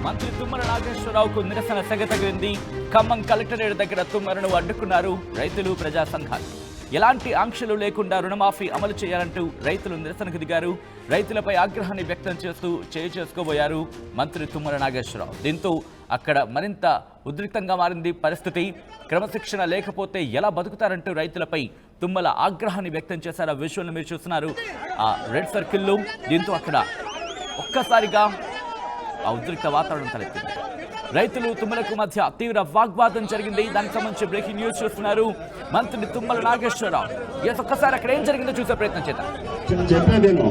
మంత్రి తుమ్మల నాగేశ్వరరావుకు నిరసన సెగతగిలింది. ఖమ్మం కలెక్టరేట్ దగ్గర తుమ్మలను అడ్డుకున్నారు రైతులు, ప్రజా సంఘాలు. ఎలాంటి ఆంక్షలు లేకుండా రుణమాఫీ అమలు చేయాలంటూ రైతులు నిరసనకు దిగారు. రైతులపై ఆగ్రహాన్ని వ్యక్తం చేస్తూ చేసుకోబోయారు మంత్రి తుమ్మల నాగేశ్వరరావు. దీంతో అక్కడ మరింత ఉద్రిక్తంగా మారింది పరిస్థితి. క్రమశిక్షణ లేకపోతే ఎలా బతుకుతారంటూ రైతులపై తుమ్మల ఆగ్రహాన్ని వ్యక్తం చేశారు. ఆ విజువల్ మీరు చూస్తున్నారు, ఆ రెడ్ సర్కిల్లో. దీంతో అక్కడ ఒక్కసారిగా ఆ ఉద్రిక్త వాతావరణం తలెత్తింది. రైతులు తుమ్మలకు మధ్య తీవ్ర వాగ్వాదం జరిగింది. దానికి సంబంధించి బ్రేకింగ్ న్యూస్ చూస్తున్నారు. మంత్రి తుమ్మల నాగేశ్వరరావు ఒక్కసారి అక్కడ ఏం జరిగిందో చూసే ప్రయత్నం చేద్దాం. చెప్పేదేమో